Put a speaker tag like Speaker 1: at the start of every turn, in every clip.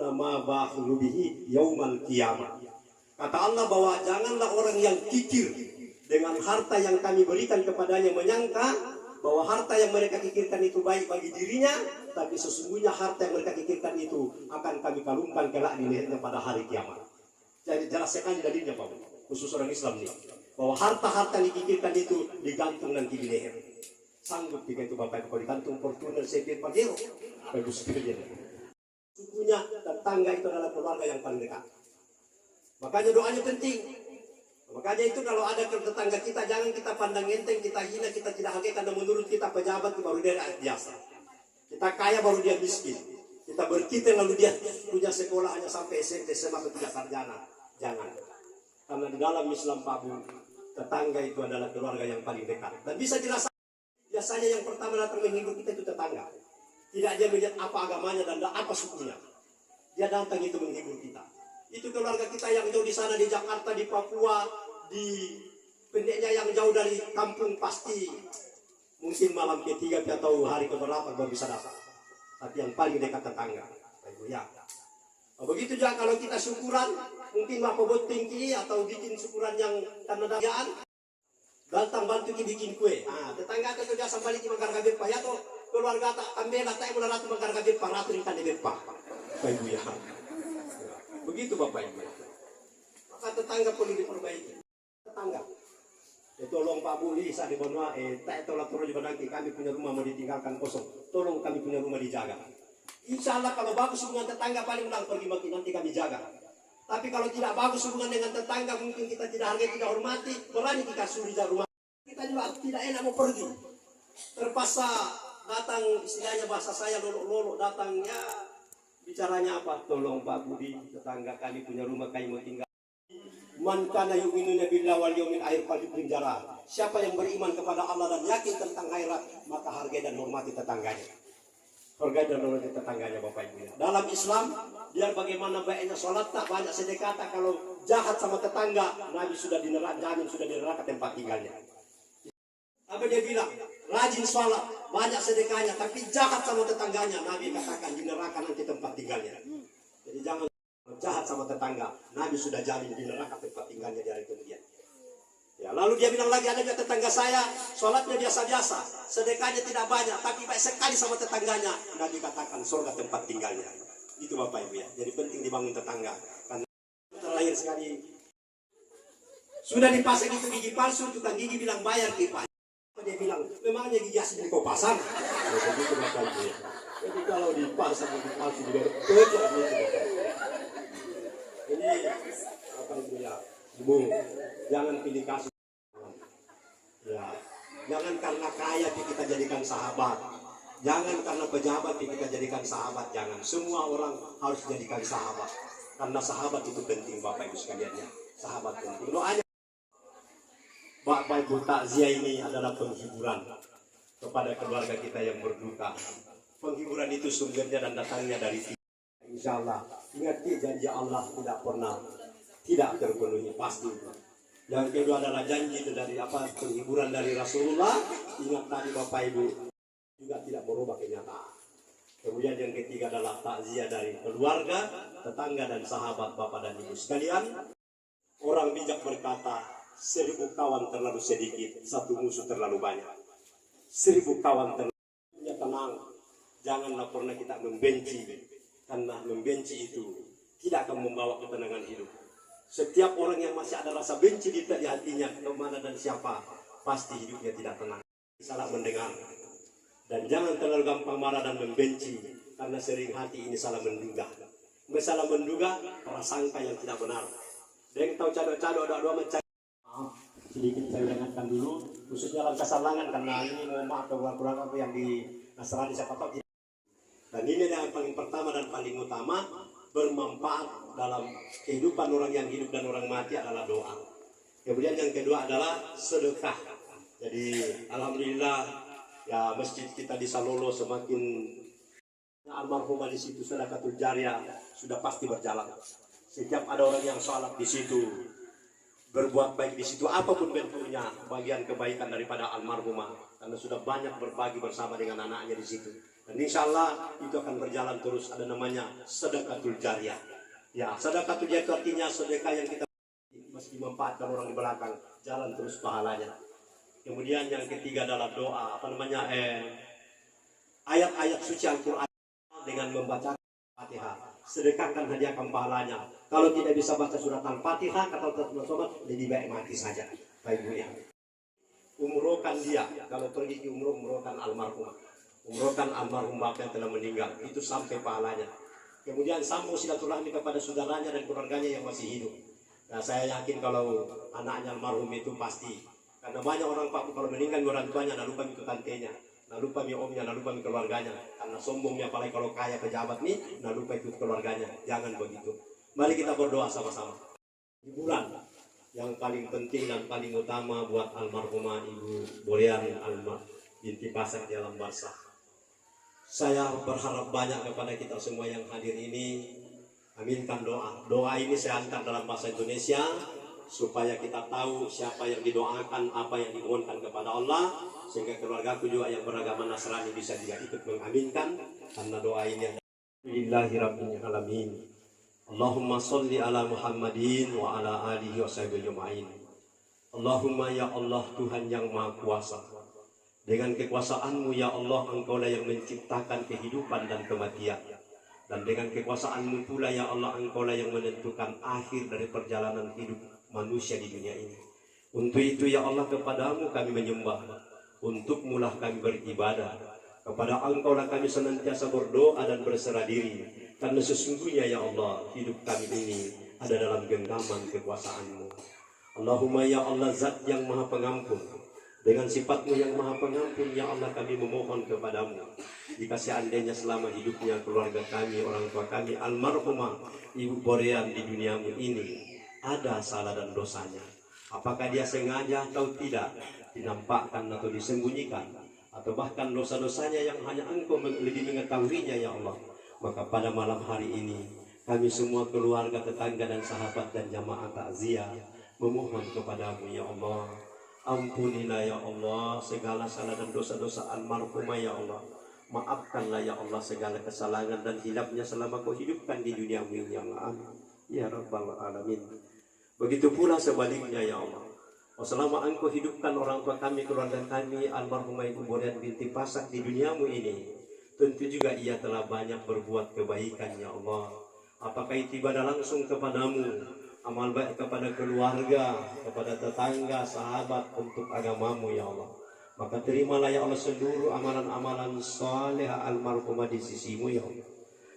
Speaker 1: tamutunna ma bakhlu bihi yaumal qiyamah. Kata Allah bahwa janganlah orang yang kikir dengan harta yang kami berikan kepadanya, menyangka bahwa harta yang mereka kikirkan itu baik bagi dirinya, tapi sesungguhnya harta yang mereka kikirkan itu akan kami kalungkan kelak di lehernya pada hari kiamat. Jadi jelas sekali dalilnya Pak, khusus orang Islam nih, bahwa harta-harta yang dikikirkan itu digantung nanti di leher. Sanggup jika itu Bapak kalau digantung Fortuner, CP, Pajero, bagus sekali. Sesungguhnya tetangga itu adalah keluarga yang paling dekat. Makanya doanya penting. Makanya itu kalau ada ke tetangga kita, jangan kita pandang enteng, kita hina, kita tidak hargai, karena menurut kita pejabat itu baru dia biasa. Kita kaya baru dia miskin. Kita bertitel lalu dia punya sekolah hanya sampai SMP, SMA, tidak sarjana. Jangan. Karena di dalam Islam Pak Bu, tetangga itu adalah keluarga yang paling dekat. Dan bisa dirasakan. Biasanya yang pertama datang menghibur kita itu tetangga. Tidak dia melihat apa agamanya dan apa sukunya. Dia datang itu menghibur kita. Itu keluarga kita yang jauh di sana, di Jakarta, di Papua, di pendeknya yang jauh dari kampung, pasti mungkin malam ketiga atau hari keberapa baru bisa datang. Tapi yang paling dekat tetangga. Ya. Begitu juga kalau kita syukuran, mungkin mapobot tinggi atau bikin syukuran yang karena dagaan, datang bantu bikin kue. Tetangga itu biasa balik di mangkar kabir Pak, ya toh keluarga tak ambil tak mulai ratu mangkar kabir Pak, ratu ikan di Pak. Ibu ya. Begitu Bapak Ibu. Maka tetangga perlu diperbaiki. Tetangga. Tolong Pak Buli, saya di Bonua, tak tolak turun di Banangki, kami punya rumah mau ditinggalkan kosong. Tolong kami punya rumah dijaga. Insya Allah kalau bagus hubungan tetangga, paling menang pergi mati nanti kami jaga. Tapi kalau tidak bagus hubungan dengan tetangga, mungkin kita tidak hargai, tidak hormati, berani kita suruh jaga rumah. Kita juga tidak enak mau pergi. Terpaksa datang, istilahnya bahasa saya lolo-lolo datang, ya bicaranya apa? Tolong Pak Budi, tetangga kami punya rumah, kami mau tinggal. Man kana yu'minuna billahi wal yawmil akhir falyukrim jarah. Siapa yang beriman kepada Allah dan yakin tentang akhirat, maka hargai dan hormati tetangganya. Hargai dan hormati tetangganya Bapak Ibu. Dalam Islam, biar bagaimana baiknya sholat tak banyak sedekah, kalau jahat sama tetangga, Nabi sudah di neraka, jamin sudah di neraka tempat tinggalnya. Apa dia bilang? Rajin sholat, banyak sedekahnya, tapi jahat sama tetangganya, Nabi katakan di neraka nanti tempat tinggalnya. Jadi jangan jahat sama tetangga, Nabi sudah jamin di neraka tempat tinggalnya di hari kemudian. Ya, lalu dia bilang lagi, ada juga tetangga saya, sholatnya biasa-biasa, sedekahnya tidak banyak, tapi baik sekali sama tetangganya. Nabi katakan surga tempat tinggalnya. Itu Bapak Ibu ya. Jadi penting dibangun tetangga. Karena terlahir sekali sudah dipasang itu gigi palsu, tukang gigi bilang bayar kipas. Dia bilang, memangnya gigi asli kau pasang? Begitu Bapak Ibu ya. Jadi kalau dipasang gigi palsu juga betul. Ini Bapak Ibu ya, Ibu, jangan pilih kasih. Ya, jangan karena kaya kita jadikan sahabat. Jangan karena pejabat kita jadikan sahabat. Jangan. Semua orang harus jadikan sahabat. Karena sahabat itu penting Bapak Ibu sekalian ya. Sahabat penting. Doanya Bapak Ibu, takziah ini adalah penghiburan kepada keluarga kita yang berduka. Penghiburan itu sumbernya dan datangnya dari kita. Insya Allah, ingat janji Allah tidak pernah tidak terpenuhi, pasti. Yang kedua adalah janji dari penghiburan dari Rasulullah. Ingat tadi Bapak Ibu juga tidak merubah kenyataan. Kemudian yang ketiga adalah takziah dari keluarga, tetangga dan sahabat Bapak dan Ibu sekalian. Orang bijak berkata, 1000 kawan terlalu sedikit, 1 musuh terlalu banyak. 1000 kawan terlalu banyak, tenang. Janganlah pernah kita membenci, karena membenci itu tidak akan membawa ketenangan hidup. Setiap orang yang masih ada rasa benci di hatinya, kemana dan siapa, pasti hidupnya tidak tenang. Salah mendengar. Dan jangan terlalu gampang marah dan membenci, karena sering hati ini salah menduga. Salah menduga, prasangka yang tidak benar. Dan tahu cado-cado, ada-ada mencari. Sedikit saya ingatkan dulu, khususnya langkah salangan, karena ini mohon maaf kurang-kurang apa yang di Nasrani siapa tahu. Dan ini yang paling pertama dan paling utama, bermanfaat dalam kehidupan orang yang hidup dan orang mati adalah doa. Kemudian yang kedua adalah sedekah. Jadi alhamdulillah ya, masjid kita di Salolo semakin almarhumah di situ, sedekatul jariah sudah pasti berjalan. Setiap ada orang yang sholat di situ, berbuat baik di situ, apapun bentuknya, bagian kebaikan daripada almarhumah, karena sudah banyak berbagi bersama dengan anaknya di situ. Dan insya Allah itu akan berjalan terus. Ada namanya sedekatul jariyah. Ya, sedekatul jariyah itu artinya sedekah yang kita meski memanfaatkan orang di belakang, jalan terus pahalanya. Kemudian yang ketiga adalah doa, ayat-ayat suci Al-Quran dengan membaca Al-Fatihah. Sedekahkan, hadiahkan pahalanya. Kalau tidak bisa baca surat Al-Fatihah, kata teman sobat, lebih baik mati saja. Baik Bu ya. Umrohkan dia, kalau pergi ke umrohkan almarhum. Umrohkan almarhum bapak yang telah meninggal, itu sampai pahalanya. Kemudian sambung silaturahmi kepada saudaranya dan keluarganya yang masih hidup. Nah, saya yakin kalau anaknya almarhum itu pasti, karena banyak orang Pak kalau meninggal orang tuanya, nah lupa itu tantenya, nah lupa omnya, nah lupa keluarganya, karena sombongnya apalagi kalau kaya pejabat nih, nah lupa itu keluarganya. Jangan begitu. Mari kita berdoa sama-sama. Hiburan yang paling penting dan paling utama buat almarhumah Ibu Borean binti Pasak di alam barzah. Saya berharap banyak kepada kita semua yang hadir ini. Aminkan doa. Doa ini saya angkat dalam bahasa Indonesia supaya kita tahu siapa yang didoakan, apa yang dimohonkan kepada Allah, sehingga keluargaku juga yang beragama Nasrani bisa juga ikut mengaminkan, karena doa ini adalah Alhamdulillahirabbil alamin. Allahumma sholli ala Muhammadin wa ala alihi wa sahbihi ajma'in. Allahumma ya Allah, Tuhan yang Maha Kuasa, dengan kekuasaan-Mu ya Allah, Engkaulah yang menciptakan kehidupan dan kematian. Dan dengan kekuasaan-Mu pula ya Allah, Engkaulah yang menentukan akhir dari perjalanan hidup manusia di dunia ini. Untuk itu ya Allah, kepadamu kami menyembah, untuk-Mulah kami beribadah, kepada Engkaulah kami senantiasa berdoa dan berserah diri, karena sesungguhnya ya Allah, hidup kami ini ada dalam genggaman kekuasaan-Mu. Allahumma ya Allah, Zat yang Maha Pengampun, dengan sifat-Mu yang Maha Pengampun ya Allah, kami memohon kepadamu, jika seandainya selama hidupnya keluarga kami, orang tua kami almarhumah Ibu Borean di duniamu ini ada salah dan dosanya, apakah dia sengaja atau tidak, dinampakkan atau disembunyikan, atau bahkan dosa-dosanya yang hanya Engkau lebih mengetahuinya ya Allah, maka pada malam hari ini kami semua keluarga, tetangga dan sahabat dan jamaah takziah memohon kepadamu ya Allah, ampunilah ya Allah segala salah dan dosa-dosa almarhumah ya Allah. Maafkanlah ya Allah segala kesalahan dan hilafnya selama Kau hidupkan di duniamu ini ya Allah. Ya Rabbal Alamin. Begitu pula sebaliknya ya Allah, selama Engkau hidupkan orang tua kami, keluarga kami almarhumah Ibu Borean binti Pasak di duniamu ini, tentu juga ia telah banyak berbuat kebaikan ya Allah. Apakah itu ibadah langsung kepadamu, amal baik kepada keluarga, kepada tetangga, sahabat untuk agamamu ya Allah, maka terimalah ya Allah seluruh amalan-amalan saleh almarhumah di sisimu ya Allah.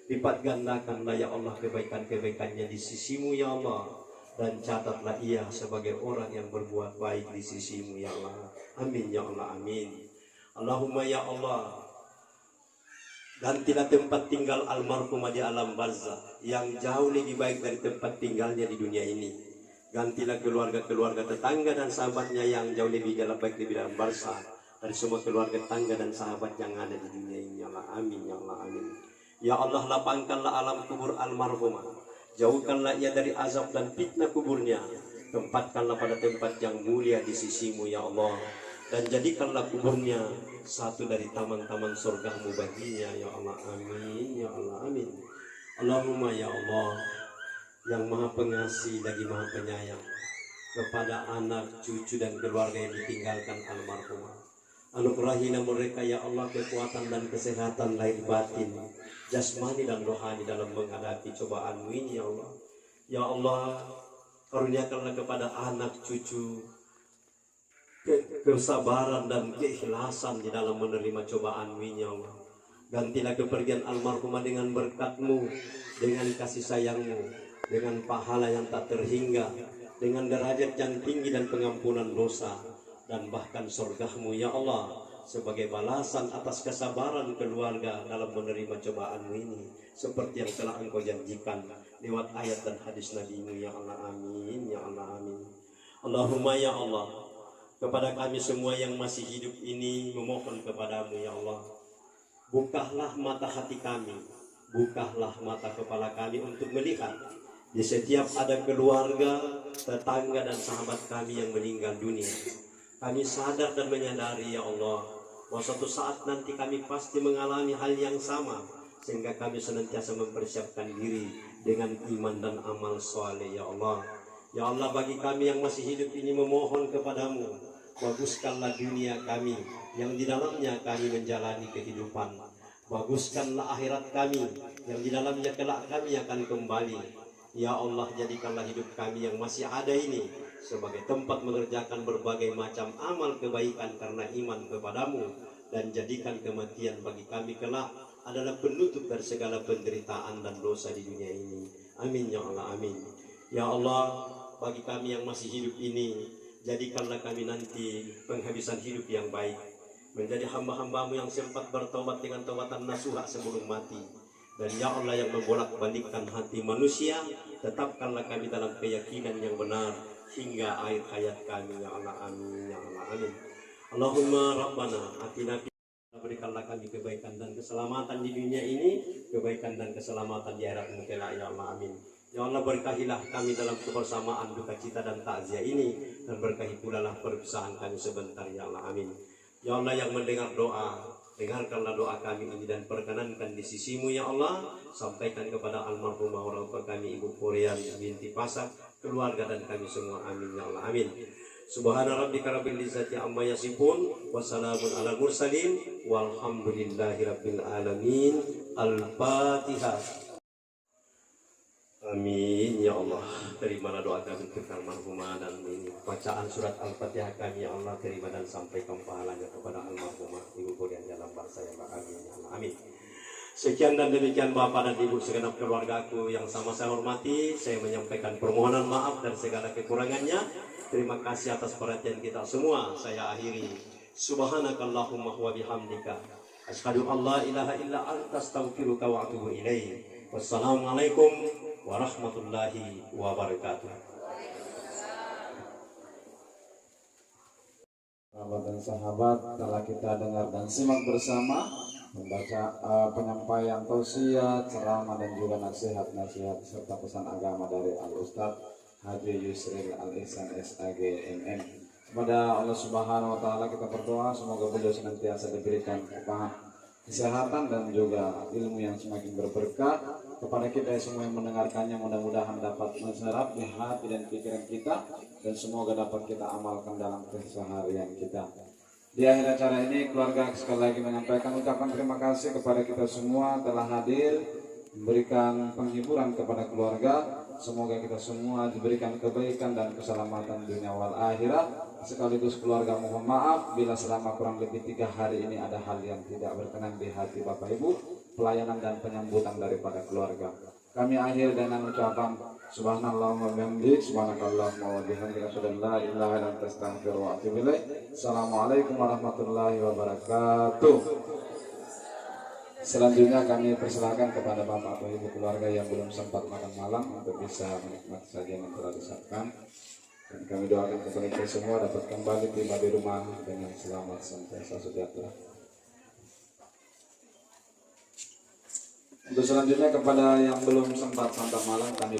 Speaker 1: Lipat gandakanlah ya Allah kebaikan-kebaikannya di sisimu ya Allah, dan catatlah ia sebagai orang yang berbuat baik di sisimu ya Allah. Amin ya Allah, amin. Allahumma ya Allah, gantilah tempat tinggal almarhumah di alam barzah yang jauh lebih baik dari tempat tinggalnya di dunia ini. Gantilah keluarga-keluarga tetangga dan sahabatnya yang jauh lebih baik di dalam barzah dari semua keluarga tetangga dan sahabat yang ada di dunia ini ya Allah. Amin ya Allah, amin. Ya Allah, lapangkanlah alam kubur almarhumah, jauhkanlah ia dari azab dan fitnah kuburnya, tempatkanlah pada tempat yang mulia di sisimu ya Allah, dan jadikanlah kuburnya satu dari taman-taman surgamu baginya ya Allah. Amin ya Allah, amin. Allahumma ya Allah, yang Maha Pengasih lagi Maha Penyayang kepada anak, cucu dan keluarga yang ditinggalkan almarhumah, anugerahilah mereka ya Allah kekuatan dan kesehatan lahir batin, jasmani dan rohani dalam menghadapi cobaan-Mu ini ya Allah. Ya Allah, karuniakanlah kepada anak cucu kesabaran dan keikhlasan di dalam menerima cobaan-Mu ini ya Allah. Gantilah kepergian almarhumah dengan berkat-Mu, dengan kasih sayang-Mu, dengan pahala yang tak terhingga, dengan derajat yang tinggi dan pengampunan dosa, dan bahkan surga-Mu ya Allah, sebagai balasan atas kesabaran keluarga dalam menerima cobaan-Mu ini, seperti yang telah Engkau janjikan lewat ayat dan hadis Nabi-Mu ya Allah. Amin ya Allah, amin. Allahumma ya Allah, kepada kami semua yang masih hidup ini memohon kepadamu ya Allah, bukalah mata hati kami, bukalah mata kepala kami untuk melihat di setiap ada keluarga, tetangga dan sahabat kami yang meninggal dunia. Kami sadar dan menyadari ya Allah, bahwa suatu saat nanti kami pasti mengalami hal yang sama, sehingga kami senantiasa mempersiapkan diri dengan iman dan amal soleh. Ya Allah, ya Allah, bagi kami yang masih hidup ini memohon kepadamu, baguskanlah dunia kami yang di dalamnya kami menjalani kehidupan. Baguskanlah akhirat kami yang di dalamnya kelak kami akan kembali. Ya Allah, jadikanlah hidup kami yang masih ada ini sebagai tempat mengerjakan berbagai macam amal kebaikan karena iman kepadamu, dan jadikan kematian bagi kami kelak adalah penutup dari segala penderitaan dan dosa di dunia ini. Amin ya Allah, amin. Ya Allah, bagi kami yang masih hidup ini, jadikanlah kami nanti penghabisan hidup yang baik, menjadi hamba-hambamu yang sempat bertobat dengan taubatan nasuha sebelum mati. Dan ya Allah yang membolak-balikkan hati manusia, tetapkanlah kami dalam keyakinan yang benar hingga akhir hayat kami. Ya Allah, amin ya Allah, amin. Allahumma Rabbana atina, berikanlah kami kebaikan dan keselamatan di dunia ini, kebaikan dan keselamatan di akhirat kelak. Ya Allah, amin. Ya Allah, berkahilah kami dalam kebersamaan duka cita dan takziah ini, dan berkahi pula lah perpisahan kami sebentar. Ya Allah, amin. Ya Allah yang mendengar doa, dengarkanlah doa kami ini dan perkenankan di sisimu. Ya Allah, sampaikan kepada almarhumah orang tua kami Ibu Purian binti Pasak, keluarga dan kami semua. Amin ya Allah, amin. Subhana rabbika rabbil izzati amma yasifun, wassalamun alal mursalin, walhamdulillahi rabbil alamin. Al-Fatihah. Amin ya Allah. Terimalah doa kami untuk almarhumah, dan ini bacaan surat Al-Fatihah kami. Ya Allah, terima dan sampaikan pahalanya kepada almarhumah Ibu Purian dalam bahasa yang baik. Amin ya Allah, amin. Sekian dan demikian Bapak dan Ibu segenap keluargaku yang sama saya hormati, saya menyampaikan permohonan maaf dan segala kekurangannya. Terima kasih atas perhatian kita semua. Saya akhiri. Subhanakallahumma wa bihamdika, asyhadu an la ilaha illa anta, astaghfiruka wa atubu ilaik. Wassalamualaikum warahmatullahi wabarakatuh.
Speaker 2: Sahabat dan sahabat, telah kita dengar dan simak bersama membaca penyampaian tausiah, ceramah dan juga nasihat-nasihat serta pesan agama dari Al-Ustadz Haji Yusril Al-Ihsan SAG MM. Kepada Allah Subhanahu wa Ta'ala kita berdoa, semoga beliau senantiasa diberikan kesehatan dan juga ilmu yang semakin berberkah. Kepada kita semua yang mendengarkannya, mudah-mudahan dapat menserap di hati dan pikiran kita, dan semoga dapat kita amalkan dalam keseharian kita. Di akhir acara ini, keluarga sekali lagi menyampaikan ucapan terima kasih kepada kita semua telah hadir, memberikan penghiburan kepada keluarga. Semoga kita semua diberikan kebaikan dan keselamatan dunia wal akhirat. Sekaligus keluarga mohon maaf bila selama kurang lebih 3 hari ini ada hal yang tidak berkenan di hati Bapak Ibu, pelayanan dan penyambutan daripada keluarga. Kami akhir dengan ucapan subhanallah wa bihamdihi, subhanakallahumma wa bihamdika, asyhadu an la ilaha illa anta, astaghfiruka wa atubu ilaik. Assalamualaikum warahmatullahi wabarakatuh. Selanjutnya kami persilakan kepada Bapak atau Ibu keluarga yang belum sempat makan malam untuk bisa menikmati sajian yang telah disiapkan. Dan kami doakan kepada kita semua dapat kembali tiba di rumah dengan selamat sampai sejahtera. Untuk selanjutnya kepada yang belum sempat santap malam kami